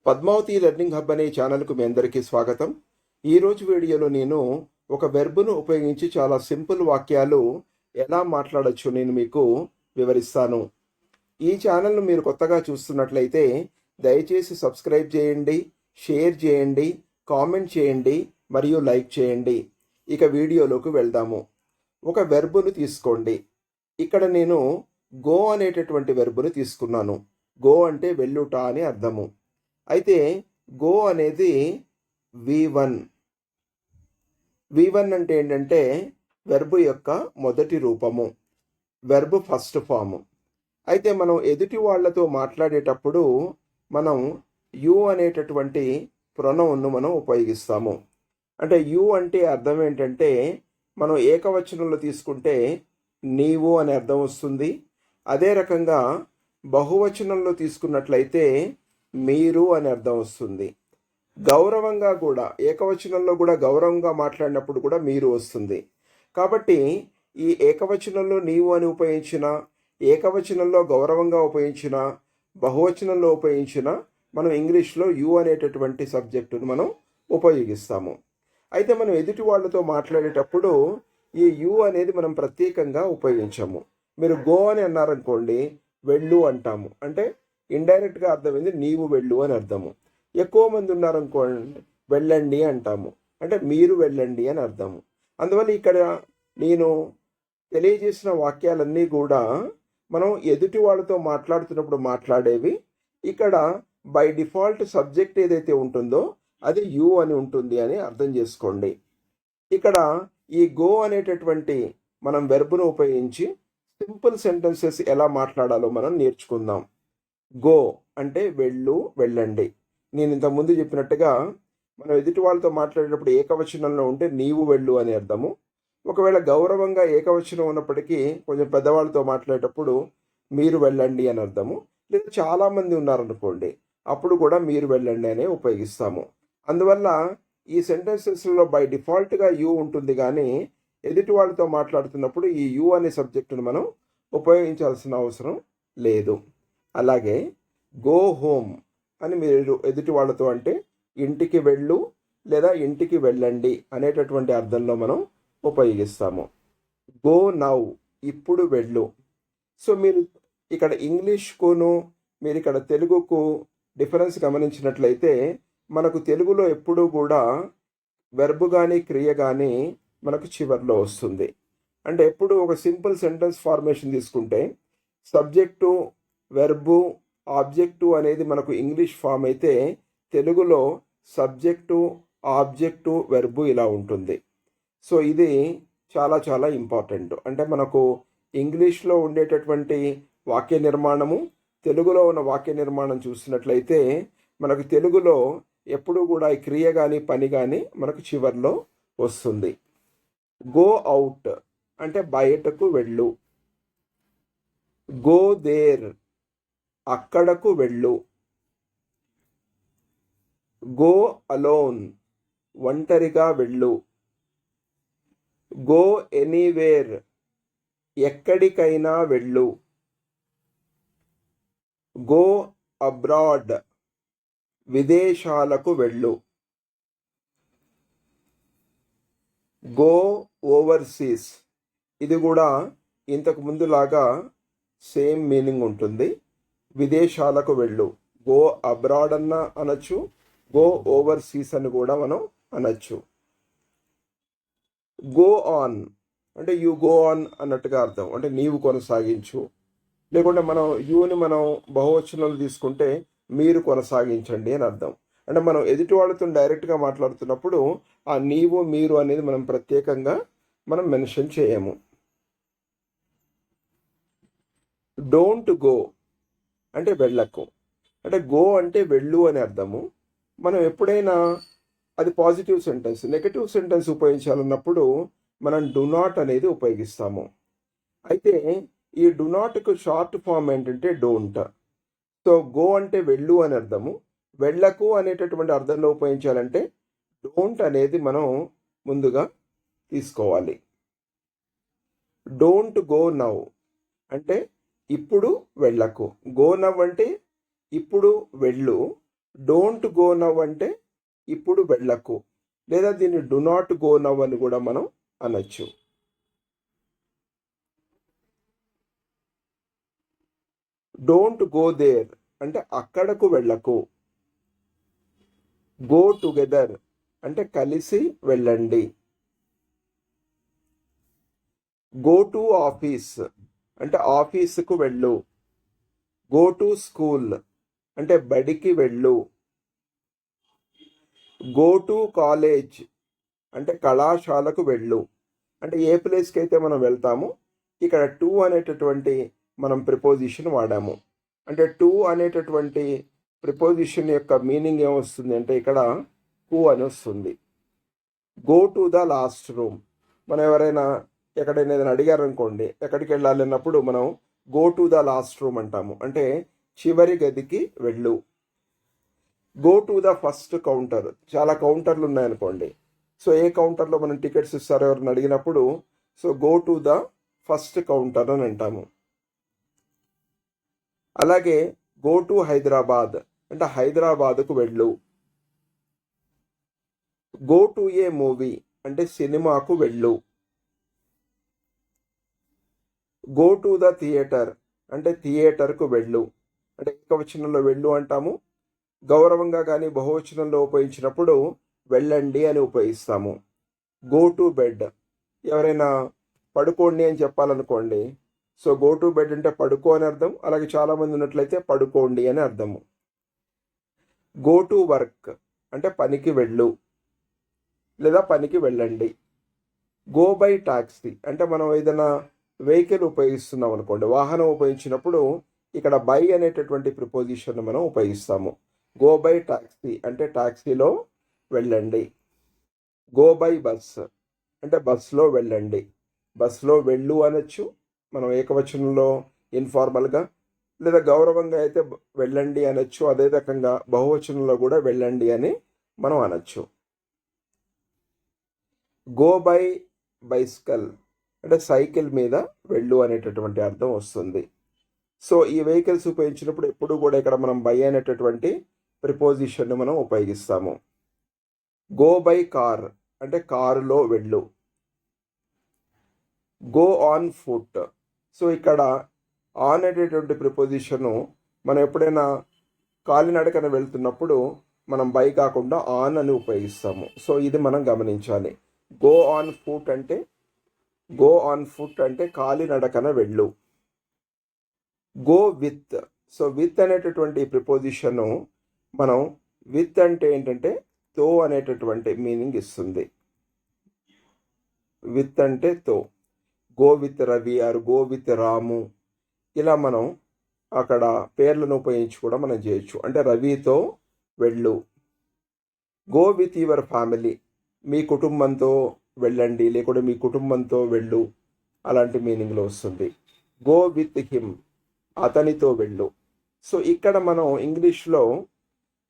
Padmavati learning hub అనే ఛానల్కు మీ అందరికీ స్వాగతం. ఈరోజు వీడియోలో నేను ఒక వెర్బ్ను ఉపయోగించి చాలా సింపుల్ వాక్యాలు ఎలా మాట్లాడొచ్చు నేను మీకు వివరిస్తాను. ఈ ఛానల్ను మీరు కొత్తగా చూస్తున్నట్లయితే దయచేసి సబ్స్క్రైబ్ చేయండి, షేర్ చేయండి, కామెంట్ చేయండి మరియు లైక్ చేయండి. ఇక వీడియోలోకి వెళ్దాము. ఒక వెర్బ్ను తీసుకోండి. ఇక్కడ నేను గో అనేటటువంటి వెర్బ్ను తీసుకున్నాను. గో అంటే వెళ్ళుట అని అర్థము. అయితే గో అనేది V1. V1 అంటే ఏంటంటే వెర్బ్ యొక్క మొదటి రూపము, వెర్బ్ ఫస్ట్ ఫామ్. అయితే మనం ఎదుటి వాళ్ళతో మాట్లాడేటప్పుడు మనం యు అనేటటువంటి ప్రొనౌన్ను మనం ఉపయోగిస్తాము. అంటే యు అంటే అర్థం ఏంటంటే మనం ఏకవచనంలో తీసుకుంటే నీవు అనే అర్థం వస్తుంది. అదే రకంగా బహువచనంలో తీసుకున్నట్లయితే మీరు అని అర్థం వస్తుంది. గౌరవంగా కూడా ఏకవచనంలో కూడా గౌరవంగా మాట్లాడినప్పుడు కూడా మీరు వస్తుంది. కాబట్టి ఈ ఏకవచనంలో నీవు అని ఉపయోగించిన, ఏకవచనంలో గౌరవంగా ఉపయోగించిన, బహువచనంలో ఉపయోగించిన మనం ఇంగ్లీష్లో యు అనేటటువంటి సబ్జెక్టును మనం ఉపయోగిస్తాము. అయితే మనం ఎదుటి వాళ్ళతో మాట్లాడేటప్పుడు ఈ యు అనేది మనం ప్రత్యేకంగా ఉపయోగించాము. మీరు గో అని అన్నారనుకోండి, వెళ్ళు అంటాము. అంటే ఇండైరెక్ట్గా అర్థమైంది నీవు వెళ్ళు అని అర్థము. ఎక్కువ మంది ఉన్నారనుకోండి, వెళ్ళండి అంటాము. అంటే మీరు వెళ్ళండి అని అర్థము. అందువల్ల ఇక్కడ నేను తెలియజేసిన వాక్యాలన్నీ కూడా మనం ఎదుటి వాళ్ళతో మాట్లాడుతున్నప్పుడు మాట్లాడేవి. ఇక్కడ బై డిఫాల్ట్ సబ్జెక్ట్ ఏదైతే ఉంటుందో అది యు అని ఉంటుంది అని అర్థం చేసుకోండి. ఇక్కడ ఈ గో అనేటటువంటి మనం వెర్బ్ను ఉపయోగించి సింపుల్ సెంటెన్సెస్ ఎలా మాట్లాడాలో మనం నేర్చుకుందాం. గో అంటే వెళ్ళు, వెళ్ళండి. నేను ఇంతకుముందు చెప్పినట్టుగా మనం ఎదుటి వాళ్ళతో మాట్లాడేటప్పుడు ఏకవచనంలో ఉంటే నీవు వెళ్ళు అని అర్థము. ఒకవేళ గౌరవంగా ఏకవచనం ఉన్నప్పటికీ కొంచెం పెద్దవాళ్ళతో మాట్లాడేటప్పుడు మీరు వెళ్ళండి అని అర్థము. లేదా చాలామంది ఉన్నారనుకోండి, అప్పుడు కూడా మీరు వెళ్ళండి అనే ఉపయోగిస్తాము. అందువల్ల ఈ సెంటెన్సెస్లో బై డిఫాల్ట్గా యు ఉంటుంది, కానీ ఎదుటి వాళ్ళతో మాట్లాడుతున్నప్పుడు ఈ యు అనే సబ్జెక్టును మనం ఉపయోగించాల్సిన అవసరం లేదు. అలాగే గో హోమ్ అని మీరు ఎదుటి వాళ్ళతో అంటే ఇంటికి వెళ్ళు లేదా ఇంటికి వెళ్ళండి అనేటటువంటి అర్థంలో మనం ఉపయోగిస్తాము. గో నౌ ఇప్పుడు వెళ్ళు. సో మీరు ఇక్కడ ఇంగ్లీష్కును మీరు ఇక్కడ తెలుగుకు డిఫరెన్స్ గమనించినట్లయితే మనకు తెలుగులో ఎప్పుడూ కూడా వెర్బ్ కానీ క్రియ కానీ మనకు చివరిలో వస్తుంది. అంటే ఎప్పుడు ఒక సింపుల్ సెంటెన్స్ ఫార్మేషన్ తీసుకుంటే సబ్జెక్టు, వెర్బు, ఆబ్జెక్టు అనేది మనకు ఇంగ్లీష్ ఫామ్ అయితే తెలుగులో సబ్జెక్టు, ఆబ్జెక్టు, వెర్బు ఇలా ఉంటుంది. సో ఇది చాలా చాలా ఇంపార్టెంట్. అంటే మనకు ఇంగ్లీష్లో ఉండేటటువంటి వాక్య నిర్మాణము, తెలుగులో ఉన్న వాక్య నిర్మాణం చూసినట్లయితే మనకు తెలుగులో ఎప్పుడూ కూడా ఈ క్రియ కానీ పని కానీ మనకు చివర్లో వస్తుంది. గో అవుట్ అంటే బయటకు వెళ్ళు. గో దేర్ అక్కడకు వెళ్ళు. గో అలోన్ ఒంటరిగా వెళ్ళు. గో ఎనీవేర్ ఎక్కడికైనా వెళ్ళు. గో అబ్రాడ్ విదేశాలకు వెళ్ళు. గో ఓవర్సీస్ ఇది కూడా ఇంతకు ముందులాగా సేమ్ మీనింగ్ ఉంటుంది. విదేశాలకు వెళ్ళు. గో అబ్రాడ్ అన్న అనొచ్చు, గో ఓవర్సీస్ అని కూడా మనం అనొచ్చు. గో ఆన్ అంటే యు గో ఆన్ అన్నట్టుగా అర్థం. అంటే నీవు కొనసాగించు. లేకుంటే మనం యూని మనం బహువచనంలో తీసుకుంటే మీరు కొనసాగించండి అని అర్థం. అంటే మనం ఎదుటి వాళ్ళతో డైరెక్ట్గా మాట్లాడుతున్నప్పుడు ఆ నీవు, మీరు అనేది మనం ప్రత్యేకంగా మనం మెన్షన్ చేయము. డోంట్ గో అంటే వెళ్ళకు. అంటే గో అంటే వెళ్ళు అని అర్థము. మనం ఎప్పుడైనా అది పాజిటివ్ సెంటెన్స్, నెగటివ్ సెంటెన్స్ ఉపయోగించాలన్నప్పుడు మనం డు నాట్ అనేది ఉపయోగిస్తాము. అయితే ఈ డు నాట్కు షార్ట్ ఫామ్ ఏంటంటే డోంట్. సో గో అంటే వెళ్ళు అని అర్థము. వెళ్ళకు అనేటటువంటి అర్థంలో ఉపయోగించాలంటే డోంట్ అనేది మనం ముందుగా తీసుకోవాలి. డోంట్ గో నౌ అంటే ఇప్పుడు వెళ్ళకు. గో నవ్ అంటే ఇప్పుడు వెళ్ళు. డోంట్ గో నవ్ అంటే ఇప్పుడు వెళ్ళకు, లేదా దీన్ని డు నాట్ గో నవ్ అని కూడా మనం అనొచ్చు. డోంట్ గో దేర్ అంటే అక్కడకు వెళ్ళకు. గో టుగెదర్ అంటే కలిసి వెళ్ళండి. గో టు ఆఫీస్ అంటే ఆఫీసుకు వెళ్ళు. గో టు స్కూల్ అంటే బడికి వెళ్ళు. గో టు కాలేజ్ అంటే కళాశాలకు వెళ్ళు. అంటే ఏ ప్లేస్కి అయితే మనం వెళ్తామో ఇక్కడ టు అనేటటువంటి మనం ప్రిపోజిషన్ వాడాము. అంటే టు అనేటటువంటి ప్రిపోజిషన్ యొక్క మీనింగ్ ఏమొస్తుంది అంటే ఇక్కడ కు అని వస్తుంది. Go to the last room, మనం ఎవరైనా ఎక్కడైనా ఏదైనా అడిగారనుకోండి, ఎక్కడికి వెళ్ళాలి అన్నప్పుడు మనం go to the last room అంటాము, అంటే చివరి గదికి వెళ్ళు. Go to the first counter, చాలా కౌంటర్లు ఉన్నాయనుకోండి, సో ఏ కౌంటర్లో మనం టికెట్స్ ఇస్తారో ఎవరిని అడిగినప్పుడు so go to the first counter అని అంటాము. అలాగే గో టు హైదరాబాద్ అంటే హైదరాబాద్కు వెళ్ళు. గో టు ఏ మూవీ అంటే సినిమాకు వెళ్ళు. గో టు ద థియేటర్ అంటే థియేటర్కు వెళ్ళు, అంటే ఏకవచనంలో వెళ్ళు అంటాము. గౌరవంగా కానీ బహువచనంలో ఉపయోగించినప్పుడు వెళ్ళండి అని ఉపయోగిస్తాము. గో టు బెడ్, ఎవరైనా పడుకోండి అని చెప్పాలనుకోండి, సో గో టు బెడ్ అంటే పడుకో అని అర్థం. అలాగే చాలామంది ఉన్నట్లయితే పడుకోండి అని అర్థము. గో టు వర్క్ అంటే పనికి వెళ్ళు లేదా పనికి వెళ్ళండి. గో బై టాక్సీ అంటే మనం ఏదైనా వెహికల్ ఉపయోగిస్తున్నాం అనుకోండి, వాహనం ఉపయోగించినప్పుడు ఇక్కడ బై అనేటటువంటి ప్రిపోజిషన్ మనం ఉపయోగిస్తాము. గో బై టాక్సీ అంటే టాక్సీలో వెళ్ళండి. గో బై బస్ అంటే బస్సులో వెళ్ళండి. బస్సులో వెళ్ళు అనొచ్చు మనం ఏకవచనంలో ఇన్ఫార్మల్గా, లేదా గౌరవంగా అయితే వెళ్ళండి అనొచ్చు. అదే రకంగా బహువచనంలో కూడా వెళ్ళండి అని మనం అనొచ్చు. గో బై బైసికల్ అంటే సైకిల్ మీద వెళ్ళు అనేటటువంటి అర్థం వస్తుంది. సో ఈ వెహికల్స్ ఉపయోగించినప్పుడు ఎప్పుడు కూడా ఇక్కడ మనం బై అనేటటువంటి ప్రిపోజిషన్ని మనం ఉపయోగిస్తాము. గో బై కార్ అంటే కారులో వెళ్ళు. గో ఆన్ ఫుట్, సో ఇక్కడ ఆన్ అనేటటువంటి ప్రిపోజిషను మనం ఎప్పుడైనా కాలినడకన వెళ్తున్నప్పుడు మనం బై కాకుండా ఆన్ అని ఉపయోగిస్తాము. సో ఇది మనం గమనించాలి. గో ఆన్ ఫుట్ అంటే కాలినడకన వెళ్ళు. గో విత్, సో విత్ అనేటటువంటి ప్రిపోజిషను మనం విత్ అంటే ఏంటంటే తో అనేటటువంటి మీనింగ్ ఇస్తుంది. విత్ అంటే తో. Go with Ravi or go with Ramu, ఇలా మనం అక్కడ పేర్లను ఉపయోగించి కూడా మనం చేయొచ్చు. అంటే రవితో వెళ్ళు. గో విత్ యువర్ ఫ్యామిలీ, మీ కుటుంబంతో వెళ్ళండి, లేకుంటే మీ కుటుంబంతో వెళ్ళు, అలాంటి మీనింగ్లో వస్తుంది. గో విత్ హిమ్, అతనితో వెళ్ళు. సో ఇక్కడ మనం ఇంగ్లీష్లో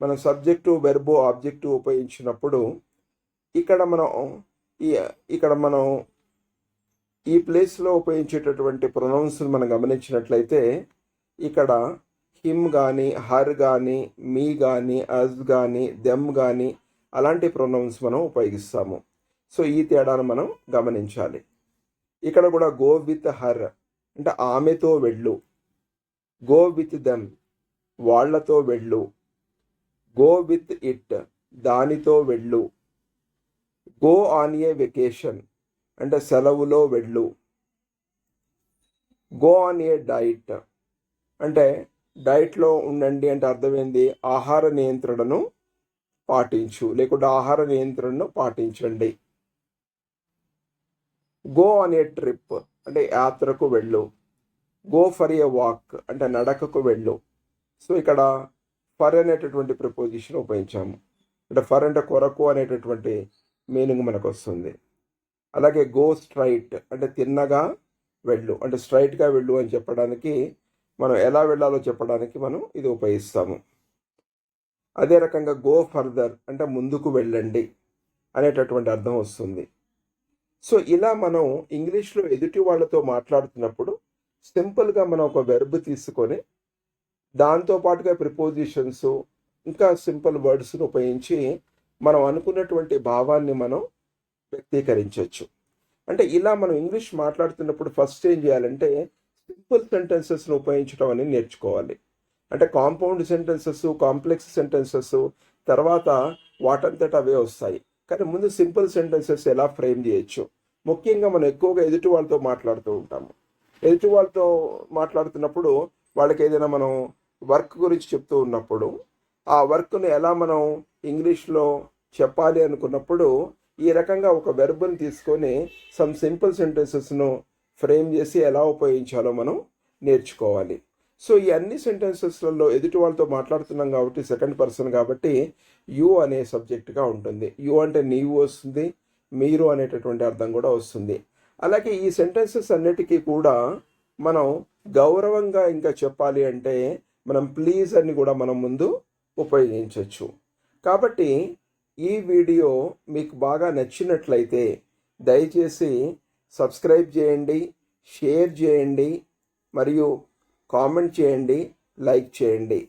మనం సబ్జెక్టు వెర్బు ఆబ్జెక్టు ఉపయోగించినప్పుడు ఇక్కడ మనం ఈ ప్లేస్లో ఉపయోగించేటటువంటి ప్రొనౌన్స్ మనం గమనించినట్లయితే ఇక్కడ హిమ్ కానీ, హర్ కానీ, మీ కానీ, అజ్ కానీ, దెమ్ కానీ అలాంటి ప్రొనౌన్స్ మనం ఉపయోగిస్తాము. సో ఈ తేడాను మనం గమనించాలి. ఇక్కడ కూడా గో విత్ హర్ అంటే ఆమెతో వెళ్ళు. గో విత్ దెమ్ వాళ్లతో వెళ్ళు. గో విత్ ఇట్ దానితో వెళ్ళు. గో ఆన్ ఏ వెకేషన్ అంటే సెలవులో వెళ్ళు. గో ఆన్ ఏ డైట్ అంటే డైట్లో ఉండండి అంటే అర్థమైంది ఆహార నియంత్రణను పాటించు, లేకుంటే ఆహార నియంత్రణను పాటించండి. గో ఆన్ ఏ ట్రిప్ అంటే యాత్రకు వెళ్ళు. గో ఫర్ ఏ వాక్ అంటే నడకకు వెళ్ళు. సో ఇక్కడ ఫర్ అనేటటువంటి ప్రిపోజిషన్ ఉపయోగించాము. అంటే ఫర్ అంటే కొరకు అనేటటువంటి మీనింగ్ మనకు వస్తుంది. అలాగే గో స్ట్రైట్ అంటే తిన్నగా వెళ్ళు, అంటే స్ట్రైట్గా వెళ్ళు అని చెప్పడానికి, మనం ఎలా వెళ్ళాలో చెప్పడానికి మనం ఇది ఉపయోగిస్తాము. అదే రకంగా గో ఫర్దర్ అంటే ముందుకు వెళ్ళండి అనేటటువంటి అర్థం వస్తుంది. సో ఇలా మనం ఇంగ్లీష్లో ఎదుటి వాళ్ళతో మాట్లాడుతున్నప్పుడు సింపుల్గా మనం ఒక వెర్బ్ తీసుకొని దాంతోపాటుగా ప్రిపోజిషన్స్ ఇంకా సింపుల్ వర్డ్స్ని ఉపయోగించి మనం అనుకున్నటువంటి భావాన్ని మనం వ్యక్తీకరించవచ్చు. అంటే ఇలా మనం ఇంగ్లీష్ మాట్లాడుతున్నప్పుడు ఫస్ట్ ఏం చేయాలంటే సింపుల్ సెంటెన్సెస్ని ఉపయోగించడం అనేది నేర్చుకోవాలి. అంటే కాంపౌండ్ సెంటెన్సెస్, కాంప్లెక్స్ సెంటెన్సెస్ తర్వాత వాటంతట అవే వస్తాయి. కానీ ముందు సింపుల్ సెంటెన్సెస్ ఎలా ఫ్రేమ్ చేయొచ్చు. ముఖ్యంగా మనం ఎక్కువగా ఎదుటి వాళ్ళతో మాట్లాడుతూ ఉంటాము. ఎదుటి వాళ్ళతో మాట్లాడుతున్నప్పుడు వాళ్ళకి ఏదైనా మనం వర్క్ గురించి చెప్తూ ఉన్నప్పుడు ఆ వర్క్ను ఎలా మనం ఇంగ్లీష్లో చెప్పాలి అనుకున్నప్పుడు ఈ రకంగా ఒక వెర్బ్ని తీసుకొని సమ్ సింపుల్ సెంటెన్సెస్ను ఫ్రేమ్ చేసి ఎలా ఉపయోగించాలో మనం నేర్చుకోవాలి. సో ఈ అన్ని సెంటెన్సెస్లలో ఎదుటి వాళ్ళతో మాట్లాడుతున్నాం కాబట్టి సెకండ్ పర్సన్ కాబట్టి యు అనే సబ్జెక్ట్గా ఉంటుంది. యు అంటే నీవు వస్తుంది, మీరు అనేటటువంటి అర్థం కూడా వస్తుంది. అలాగే ఈ సెంటెన్సెస్ అన్నిటికీ కూడా మనం గౌరవంగా ఇంకా చెప్పాలి అంటే మనం ప్లీజ్ అని కూడా మనం ముందు ఉపయోగించవచ్చు. కాబట్టి ఈ వీడియో మీకు బాగా నచ్చినట్లయితే దయచేసి సబ్స్క్రైబ్ చేయండి, షేర్ చేయండి, మరియు కామెంట్ చేయండి, లైక్ చేయండి.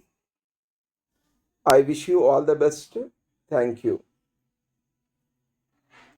I wish you all the best. Thank you.